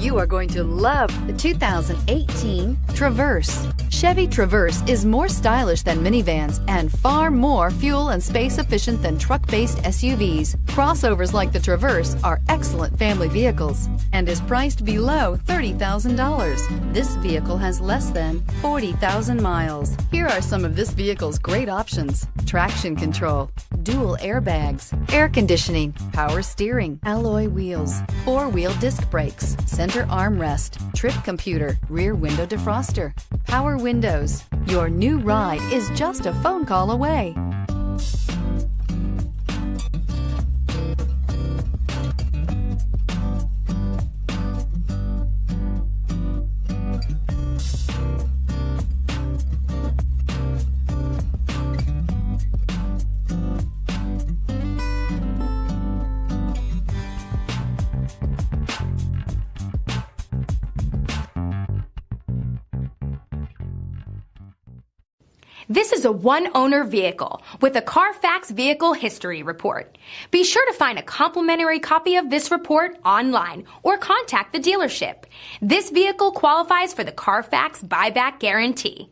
You are going to love the 2018 Traverse. Chevy Traverse is more stylish than minivans and far more fuel and space efficient than truck-based SUVs. Crossovers like the Traverse are excellent family vehicles and is priced below $30,000. This vehicle has less than 40,000 miles. Here are some of this vehicle's great options: traction control, dual airbags, air conditioning, power steering, alloy wheels, four-wheel disc brakes, center armrest, trip computer, rear window defroster, power windows. Your new ride is just a phone call away. This is a one-owner vehicle with a Carfax Vehicle History Report. Be sure to find a complimentary copy of this report online or contact the dealership. This vehicle qualifies for the Carfax Buyback Guarantee.